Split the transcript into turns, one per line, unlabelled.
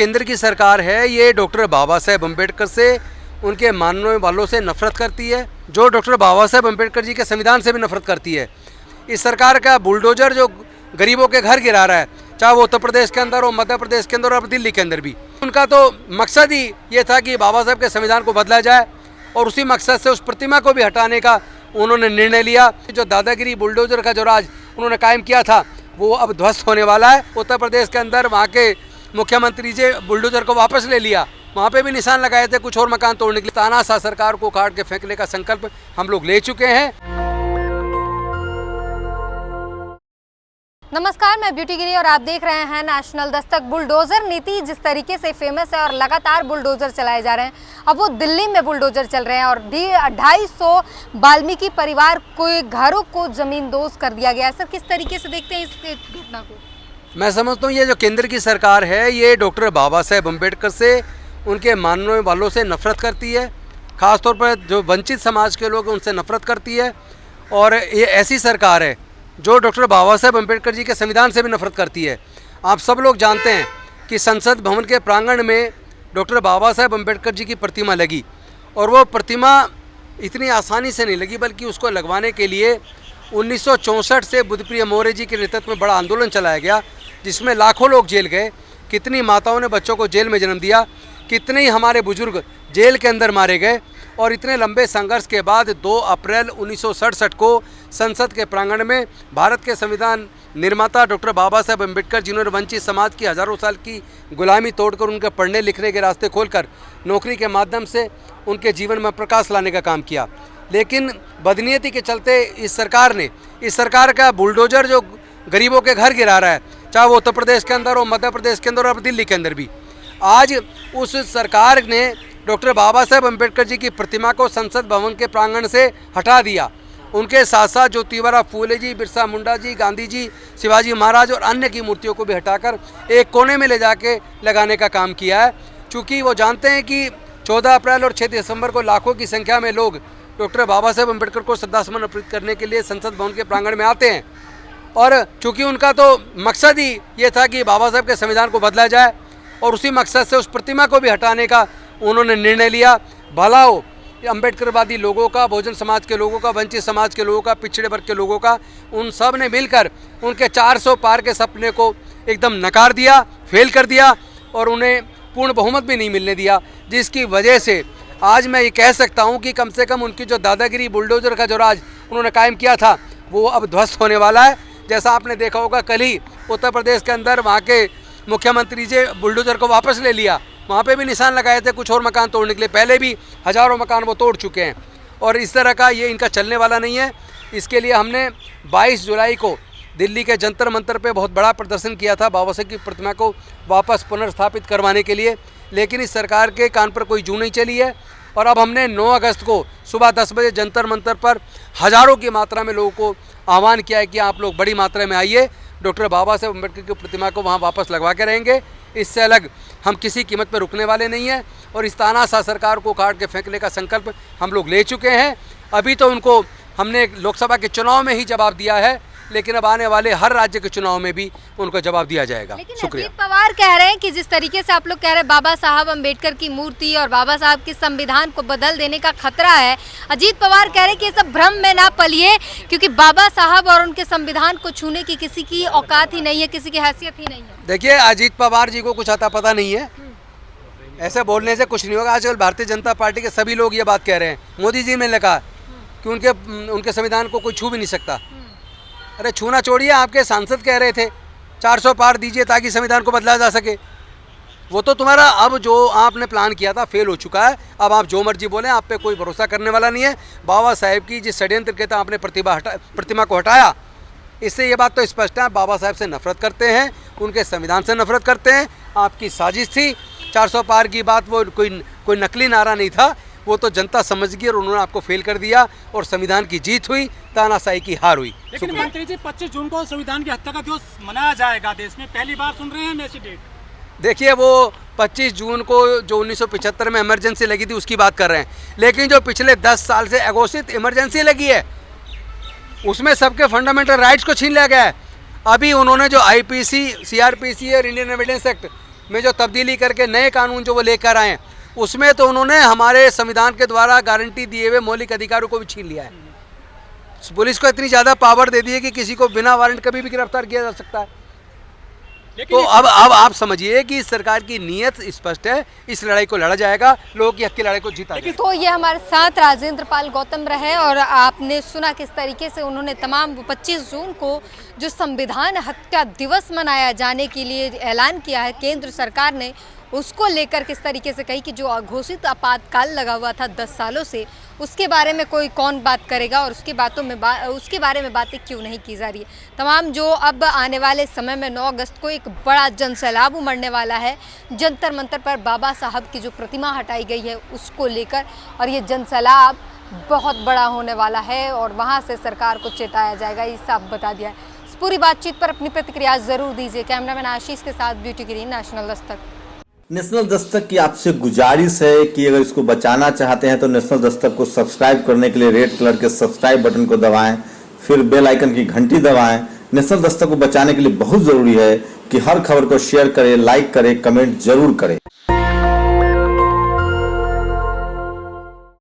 केंद्र की सरकार है ये डॉक्टर बाबा साहेब अम्बेडकर से उनके मानने वालों से नफरत करती है, जो डॉक्टर बाबा साहेब अम्बेडकर जी के संविधान से भी नफरत करती है। इस सरकार का बुलडोजर जो गरीबों के घर गिरा रहा है, चाहे वो उत्तर प्रदेश के अंदर हो, मध्य प्रदेश के अंदर और दिल्ली के अंदर भी, उनका तो मकसद ही ये था कि बाबा साहेब के संविधान को बदला जाए और उसी मकसद से उस प्रतिमा को भी हटाने का उन्होंने निर्णय लिया। जो दादागिरी बुलडोजर का जो राज उन्होंने कायम किया था वो अब ध्वस्त होने वाला है। उत्तर प्रदेश के अंदर वहाँ के मुख्यमंत्री जी बुलडोजर को वापस ले लिया, वहाँ पे भी निशान लगाए थे कुछ और मकान तोड़ने के लिए। तानाशाह सरकार को काट के फेंकने का संकल्प हम लोग ले चुके हैं।
नमस्कार, मैं ब्यूटी गिरी और आप देख रहे हैं नेशनल दस्तक। बुलडोजर नीति जिस तरीके से फेमस है और लगातार बुलडोजर चलाए जा रहे हैं, अब वो दिल्ली में बुलडोजर चल रहे हैं और 250 वाल्मीकि परिवार को घरों को जमींदोज कर दिया गया है। सर, किस तरीके से देखते हैं इस घटना को?
मैं समझता हूँ ये जो केंद्र की सरकार है ये डॉक्टर बाबा साहेब अम्बेडकर से उनके मानने वालों से नफरत करती है, ख़ासतौर पर जो वंचित समाज के लोग हैं उनसे नफरत करती है। और ये ऐसी सरकार है जो डॉक्टर बाबा साहेब अम्बेडकर जी के संविधान से भी नफरत करती है। आप सब लोग जानते हैं कि संसद भवन के प्रांगण में डॉक्टर बाबा साहेब अम्बेडकर जी की प्रतिमा लगी और वो प्रतिमा इतनी आसानी से नहीं लगी, बल्कि उसको लगवाने के लिए 1964 से बुद्धप्रिय मौर्य जी के नेतृत्व में बड़ा आंदोलन चलाया गया, जिसमें लाखों लोग जेल गए, कितनी माताओं ने बच्चों को जेल में जन्म दिया, कितने ही हमारे बुजुर्ग जेल के अंदर मारे गए। और इतने लंबे संघर्ष के बाद 2 अप्रैल 1967 को संसद के प्रांगण में भारत के संविधान निर्माता डॉक्टर बाबा साहेब अम्बेडकर, जिन्होंने वंचित समाज की हज़ारों साल की गुलामी तोड़कर उनके पढ़ने लिखने के रास्ते खोलकर नौकरी के माध्यम से उनके जीवन में प्रकाश लाने का काम किया, लेकिन बदनीयती के चलते इस सरकार का बुलडोजर जो गरीबों के घर गिरा रहा है, चाहे वो उत्तर प्रदेश के अंदर हो, मध्य प्रदेश के अंदर और दिल्ली के अंदर भी, आज उस सरकार ने डॉक्टर बाबा साहेब अम्बेडकर जी की प्रतिमा को संसद भवन के प्रांगण से हटा दिया। उनके साथ साथ ज्योतिबा फूले जी, बिरसा मुंडा जी, गांधी जी, शिवाजी महाराज और अन्य की मूर्तियों को भी हटाकर एक कोने में ले जाके लगाने का काम किया है। चूँकि वो जानते हैं कि 14 अप्रैल और 6 दिसंबर को लाखों की संख्या में लोग डॉक्टर बाबा साहेब अम्बेडकर को श्रद्धासुमन अर्पित करने के लिए संसद भवन के प्रांगण में आते हैं, और चूँकि उनका तो मकसद ही ये था कि बाबा साहेब के संविधान को बदला जाए और उसी मकसद से उस प्रतिमा को भी हटाने का उन्होंने निर्णय लिया। भला हो अम्बेडकरवादी लोगों का, बहुजन समाज के लोगों का, वंचित समाज के लोगों का, पिछड़े वर्ग के लोगों का, उन सब ने मिलकर उनके 400 पार के सपने को एकदम नकार दिया, फेल कर दिया और उन्हें पूर्ण बहुमत भी नहीं मिलने दिया, जिसकी वजह से आज मैं ये कह सकता हूँ कि कम से कम उनकी जो दादागिरी बुलडोजर का जो राज उन्होंने कायम किया था वो अब ध्वस्त होने वाला है। जैसा आपने देखा होगा, कल ही उत्तर प्रदेश के अंदर वहाँ के मुख्यमंत्री जी बुलडोजर को वापस ले लिया, वहाँ पे भी निशान लगाए थे कुछ और मकान तोड़ने के लिए। पहले भी हज़ारों मकान वो तोड़ चुके हैं और इस तरह का ये इनका चलने वाला नहीं है। इसके लिए हमने 22 जुलाई को दिल्ली के जंतर मंतर पे बहुत बड़ा प्रदर्शन किया था बाबा साहेब की प्रतिमा को वापस पुनर्स्थापित करवाने के लिए, लेकिन इस सरकार के कान पर कोई जू नहीं चली है। और अब हमने 9 अगस्त को सुबह 10 बजे जंतर मंतर पर हज़ारों की मात्रा में लोगों को आह्वान किया है कि आप लोग बड़ी मात्रा में आइए, डॉक्टर बाबा साहेब अम्बेडकर की प्रतिमा को वहाँ वापस लगवा के रहेंगे। इससे अलग हम किसी कीमत पर रुकने वाले नहीं हैं और इस तानाशाह सरकार को काट के फेंकने का संकल्प हम लोग ले चुके हैं। अभी तो उनको हमने लोकसभा के चुनाव में ही जवाब दिया है, लेकिन अब आने वाले हर राज्य के चुनाव में भी उनको जवाब दिया जाएगा। शुक्रिया।
अजीत पवार कह रहे हैं कि जिस तरीके से आप लोग कह रहे हैं बाबा साहब अम्बेडकर की मूर्ति और बाबा साहब के संविधान को बदल देने का खतरा है, अजीत पवार कह रहे हैं कि ये सब भ्रम में ना पलिए, क्योंकि बाबा साहब और उनके संविधान को छूने की किसी की औकात ही नहीं है, किसी की हैसियत ही नहीं है।
देखिए, अजीत पवार जी को कुछ आता पता नहीं है, ऐसे बोलने से कुछ नहीं होगा। आजकल भारतीय जनता पार्टी के सभी लोग ये बात कह रहे हैं। मोदी जी ने कहा कि उनके संविधान को कोई छू भी नहीं सकता। अरे छूना छोड़िए, आपके सांसद कह रहे थे 400 पार दीजिए ताकि संविधान को बदला जा सके। वो तो तुम्हारा अब जो आपने प्लान किया था फेल हो चुका है। अब आप जो मर्जी बोलें, आप पे कोई भरोसा करने वाला नहीं है। बाबा साहेब की जिस षड्यंत्र के तहत आपने प्रतिमा को हटाया, इससे ये बात तो स्पष्ट है, आप बाबा साहेब से नफरत करते हैं, उनके संविधान से नफरत करते हैं। आपकी साजिश थी 400 पार की बात, वो कोई नकली नारा नहीं था, वो तो जनता समझ गई और उन्होंने आपको फेल कर दिया और संविधान की जीत हुई, तानाशाही की हार हुई।
लेकिन मंत्री जी 25 जून को संविधान की हत्या का दिवस मनाया जाएगा देश में, पहली बार सुन रहे हैं हम ऐसी डेट।
देखिए, वो 25 जून को जो 1975 में इमरजेंसी लगी थी उसकी बात कर रहे हैं, लेकिन जो पिछले 10 साल से अघोषित इमरजेंसी लगी है उसमें सबके फंडामेंटल राइट्स को छीन लिया गया है। अभी उन्होंने जो IPC, CRPC और इंडियन एविडेंस एक्ट में जो तब्दीली करके नए कानून जो वो लेकर आए, उसमें तो उन्होंने हमारे संविधान के द्वारा गारंटी दिए हुए मौलिक अधिकारों को भी छीन लिया है। पुलिस को इतनी ज़्यादा पावर दे दी है कि किसी को बिना वारंट कभी भी गिरफ्तार किया जा सकता है।
लेकिन
तो अब आप समझिए कि सरकार की नीयत स्पष्ट है, इस लड़ाई को लड़ा जाएगा, लोगों की हक की लड़ाई को जीता जाएगा।
तो ये हमारे साथ राजेंद्र पाल गौतम रहे और आपने सुना किस तरीके से उन्होंने तमाम 25 जून को जो संविधान हत्या दिवस मनाया जाने के लिए ऐलान किया है केंद्र सरकार ने, उसको लेकर किस तरीके से कही कि जो अघोषित आपातकाल लगा हुआ था 10 सालों से, उसके बारे में कोई कौन बात करेगा और उसके बारे में बातें क्यों नहीं की जा रही है। तमाम जो अब आने वाले समय में 9 अगस्त को एक बड़ा जन सैलाब उमड़ने वाला है, जंतर मंतर पर बाबा साहब की जो प्रतिमा हटाई गई है उसको लेकर, और ये जन सैलाब बहुत बड़ा होने वाला है और वहाँ से सरकार को चेताया जाएगा, ये साफ बता दिया है। इस पूरी बातचीत पर अपनी प्रतिक्रिया ज़रूर दीजिए। कैमरामैन आशीष के साथ beauty green, national Dastak.
National Dastak की आपसे गुजारिश है कि अगर इसको बचाना चाहते हैं तो नेशनल दस्तक को सब्सक्राइब करने के लिए रेड कलर के सब्सक्राइब बटन को दबाएं, फिर बेल आइकन की घंटी दबाएं। नेशनल दस्तक को बचाने के लिए बहुत जरूरी है कि हर खबर को शेयर करें, लाइक करें, कमेंट जरूर करें।